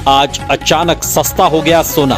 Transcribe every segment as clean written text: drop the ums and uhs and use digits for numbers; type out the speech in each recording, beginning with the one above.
आज अचानक सस्ता हो गया सोना।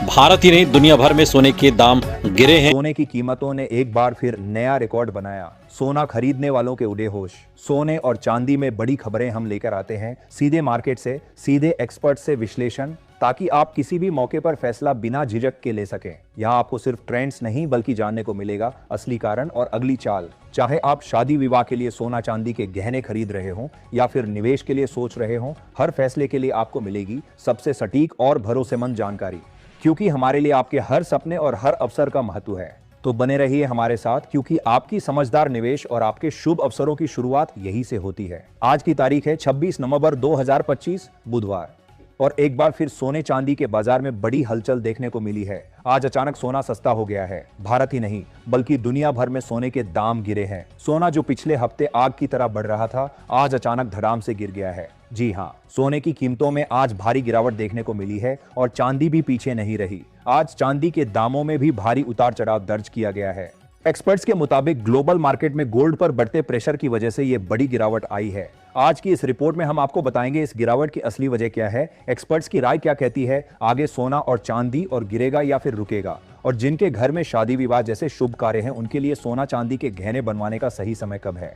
भारत ही नहीं दुनिया भर में सोने के दाम गिरे हैं। सोने की कीमतों ने एक बार फिर नया रिकॉर्ड बनाया। सोना खरीदने वालों के उड़े होश। सोने और चांदी में बड़ी खबरें हम लेकर आते हैं, सीधे मार्केट से, सीधे एक्सपर्ट से विश्लेषण, ताकि आप किसी भी मौके पर फैसला बिना झिझक के ले सकें। यहाँ आपको सिर्फ ट्रेंड्स नहीं बल्कि जानने को मिलेगा असली कारण और अगली चाल। चाहे आप शादी विवाह के लिए सोना चांदी के गहने खरीद रहे हों या फिर निवेश के लिए सोच रहे हों, हर फैसले के लिए आपको मिलेगी सबसे सटीक और भरोसेमंद जानकारी, क्योंकि हमारे लिए आपके हर सपने और हर अवसर का महत्व है। तो बने रहिए हमारे साथ, क्योंकि आपकी समझदार निवेश और आपके शुभ अवसरों की शुरुआत यही से होती है। आज की तारीख है 26 नवंबर 2025 बुधवार, और एक बार फिर सोने चांदी के बाजार में बड़ी हलचल देखने को मिली है। आज अचानक सोना सस्ता हो गया है। भारत ही नहीं बल्कि दुनिया भर में सोने के दाम गिरे हैं। सोना जो पिछले हफ्ते आग की तरह बढ़ रहा था, आज अचानक धड़ाम से गिर गया है। जी हाँ, सोने की कीमतों में आज भारी गिरावट देखने को मिली है और चांदी भी पीछे नहीं रही। आज चांदी के दामों में भी भारी उतार चढ़ाव दर्ज किया गया है। एक्सपर्ट्स के मुताबिक ग्लोबल मार्केट में गोल्ड पर बढ़ते प्रेशर की वजह से ये बड़ी गिरावट आई है। आज की इस रिपोर्ट में हम आपको बताएंगे इस गिरावट की असली वजह क्या है, एक्सपर्ट्स की राय क्या कहती है, आगे सोना और चांदी और गिरेगा या फिर रुकेगा, और जिनके घर में शादी विवाह जैसे शुभ कार्य हैं उनके लिए सोना चांदी के गहने बनवाने का सही समय कब है।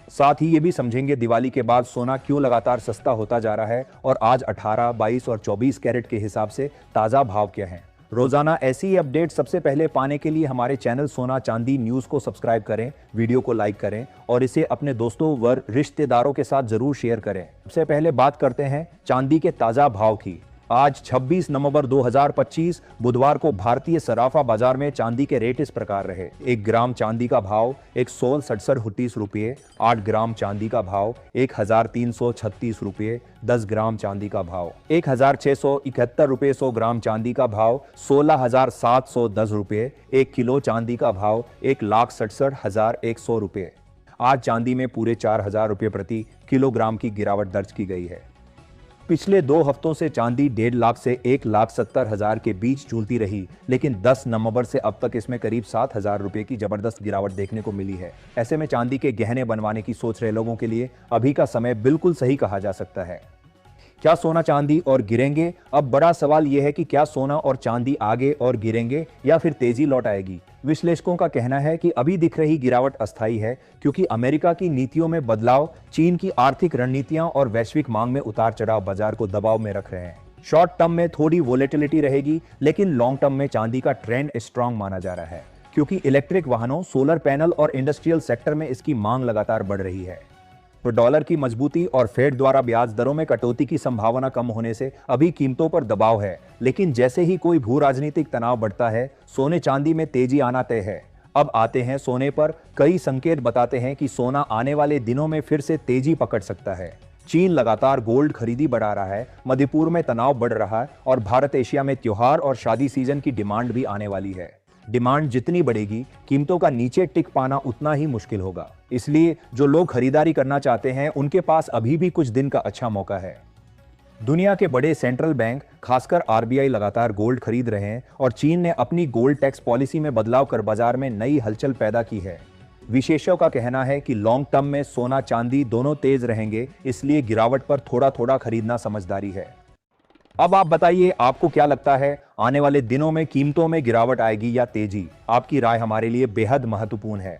साथ ही ये भी समझेंगे दिवाली के बाद सोना क्यों लगातार सस्ता होता जा रहा है और आज 18, 22 और 24 कैरेट के हिसाब से ताजा भाव क्या है। रोजाना ऐसी ही अपडेट सबसे पहले पाने के लिए हमारे चैनल सोना चांदी न्यूज को सब्सक्राइब करें, वीडियो को लाइक करें और इसे अपने दोस्तों व रिश्तेदारों के साथ जरूर शेयर करें। सबसे पहले बात करते हैं चांदी के ताजा भाव की। आज 26 नवंबर 2025 बुधवार को भारतीय सराफा बाजार में चांदी के रेट इस प्रकार रहे। 1 ग्राम चांदी का भाव 116.37 रुपये, 8 ग्राम चांदी का भाव 1336 रुपये, 10 ग्राम चांदी का भाव 1671 रुपये, 100 ग्राम चांदी का भाव 16,710 रुपये, 1 किलो चांदी का भाव 1,67,100 रुपये। आज चांदी में पूरे 4,000 रुपये प्रति किलोग्राम की गिरावट दर्ज की गई है। पिछले 2 हफ्तों से चांदी 1.5 लाख से 1,70,000 के बीच झूलती रही, लेकिन 10 नवंबर से अब तक इसमें करीब 7,000 रुपये की जबरदस्त गिरावट देखने को मिली है। ऐसे में चांदी के गहने बनवाने की सोच रहे लोगों के लिए अभी का समय बिल्कुल सही कहा जा सकता है। क्या सोना चांदी और गिरेंगे? अब बड़ा सवाल यह है कि क्या सोना और चांदी आगे और गिरेंगे या फिर तेजी लौट आएगी। विश्लेषकों का कहना है कि अभी दिख रही गिरावट अस्थायी है, क्योंकि अमेरिका की नीतियों में बदलाव, चीन की आर्थिक रणनीतियां और वैश्विक मांग में उतार चढ़ाव बाजार को दबाव में रख रहे हैं। शॉर्ट टर्म में थोड़ी वोलेटिलिटी रहेगी, लेकिन लॉन्ग टर्म में चांदी का ट्रेंड स्ट्रांग माना जा रहा है, क्योंकि इलेक्ट्रिक वाहनों, सोलर पैनल और इंडस्ट्रियल सेक्टर में इसकी मांग लगातार बढ़ रही है। तो डॉलर की मजबूती और फेड द्वारा ब्याज दरों में कटौती की संभावना कम होने से अभी कीमतों पर दबाव है, लेकिन जैसे ही कोई भू राजनीतिक तनाव बढ़ता है, सोने चांदी में तेजी आना तय है। अब आते हैं सोने पर। कई संकेत बताते हैं कि सोना आने वाले दिनों में फिर से तेजी पकड़ सकता है। चीन लगातार गोल्ड खरीदी बढ़ा रहा है, मणिपुर में तनाव बढ़ रहा है और भारत एशिया में त्योहार और शादी सीजन की डिमांड भी आने वाली है। डिमांड जितनी बढ़ेगी, कीमतों का नीचे टिक पाना उतना ही मुश्किल होगा। इसलिए जो लोग खरीदारी करना चाहते हैं उनके पास अभी भी कुछ दिन का अच्छा मौका है। दुनिया के बड़े सेंट्रल बैंक, खासकर आरबीआई, लगातार गोल्ड खरीद रहे हैं और चीन ने अपनी गोल्ड टैक्स पॉलिसी में बदलाव कर बाजार में नई हलचल पैदा की है। विशेषज्ञों का कहना है कि लॉन्ग टर्म में सोना चांदी दोनों तेज रहेंगे, इसलिए गिरावट पर थोड़ा थोड़ा खरीदना समझदारी है। अब आप बताइए, आपको क्या लगता है, आने वाले दिनों में कीमतों में गिरावट आएगी या तेजी? आपकी राय हमारे लिए बेहद महत्वपूर्ण है।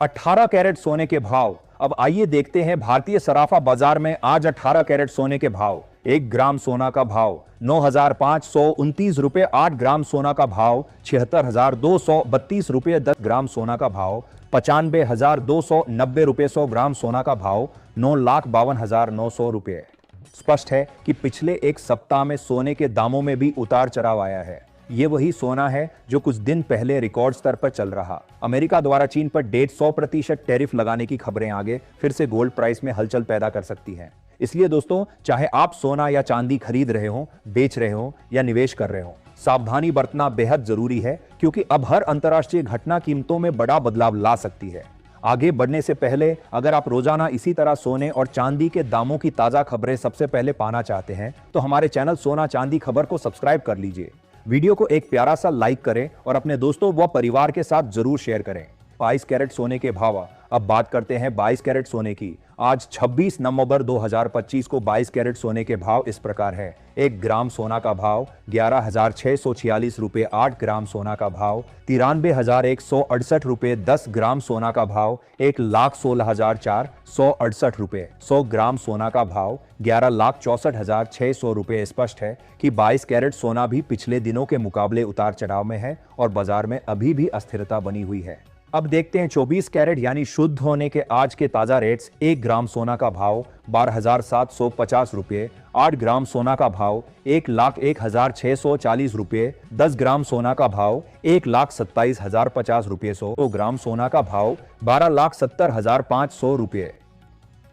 18 कैरेट सोने के भाव। अब आइए देखते हैं भारतीय सराफा बाजार में आज 18 कैरेट सोने के भाव। 1 ग्राम सोना का भाव 9,529 रुपये, 8 ग्राम सोना का भाव 76,232 रुपये, 10 ग्राम सोना का भाव 95,290 रुपये, 100 ग्राम सोना का भाव 9,52,900 रुपये। स्पष्ट है कि पिछले एक सप्ताह में सोने के दामों में भी उतार चढ़ाव आया है। ये वही सोना है जो कुछ दिन पहले रिकॉर्ड स्तर पर चल रहा। अमेरिका द्वारा चीन पर 150% टैरिफ लगाने की खबरें आगे फिर से गोल्ड प्राइस में हलचल पैदा कर सकती हैं। इसलिए दोस्तों, चाहे आप सोना या चांदी खरीद रहे हो, बेच रहे हो या निवेश कर रहे हो, सावधानी बरतना बेहद जरूरी है, क्योंकि अब हर अंतर्राष्ट्रीय घटना कीमतों में बड़ा बदलाव ला सकती है। आगे बढ़ने से पहले अगर आप रोजाना इसी तरह सोने और चांदी के दामों की ताजा खबरें सबसे पहले पाना चाहते हैं तो हमारे चैनल सोना चांदी खबर को सब्सक्राइब कर लीजिए। वीडियो को एक प्यारा सा लाइक करें और अपने दोस्तों व परिवार के साथ जरूर शेयर करें। 22 कैरेट सोने के भाव। अब बात करते हैं 22 कैरेट सोने की। आज 26 नवंबर 2025 को 22 कैरेट सोने के भाव इस प्रकार है। 1 ग्राम सोना का भाव 11,646 रुपये, 8 ग्राम सोना का भाव 93,168 रुपये, 10 ग्राम सोना का भाव 1,16,468 रुपये, 100 ग्राम सोना का भाव 11,64,600 रुपये। स्पष्ट है कि 22 कैरेट सोना भी पिछले दिनों के मुकाबले उतार चढ़ाव में है और बाजार में अभी भी अस्थिरता बनी हुई है। अब देखते हैं 24 कैरेट यानी शुद्ध होने के आज के ताजा रेट्स। 1 ग्राम सोना का भाव 12,750 रुपये, 8 ग्राम सोना का भाव 1,01,640 रुपये, 10 ग्राम सोना का भाव 1,27,050 रुपये, 100 ग्राम सोना का भाव 12,70,500 रुपये।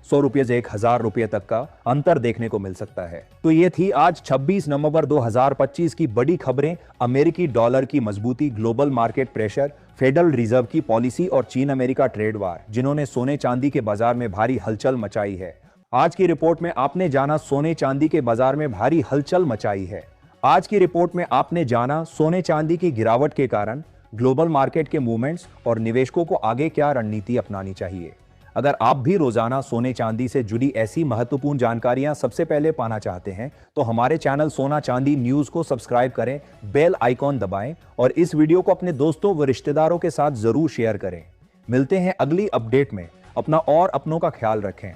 100 रुपये से 1,000 रुपये तक का अंतर देखने को मिल सकता है। तो ये थी आज 26 नवंबर 2025 की बड़ी खबरें। अमेरिकी डॉलर की मजबूती, global market pressure, federal reserve की पॉलिसी और चीन अमेरिका ट्रेड वार, जिन्होंने सोने चांदी के बाजार में भारी हलचल मचाई है। आज की रिपोर्ट में आपने जाना सोने चांदी के बाजार में भारी हलचल मचाई है। आज की रिपोर्ट में आपने जाना सोने चांदी की गिरावट के कारण ग्लोबल मार्केट के मूवमेंट्स और निवेशकों को आगे क्या रणनीति अपनानी चाहिए। अगर आप भी रोजाना सोने चांदी से जुड़ी ऐसी महत्वपूर्ण जानकारियां सबसे पहले पाना चाहते हैं तो हमारे चैनल सोना चांदी न्यूज को सब्सक्राइब करें, बेल आइकॉन दबाएं और इस वीडियो को अपने दोस्तों व रिश्तेदारों के साथ जरूर शेयर करें। मिलते हैं अगली अपडेट में। अपना और अपनों का ख्याल रखें।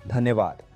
धन्यवाद।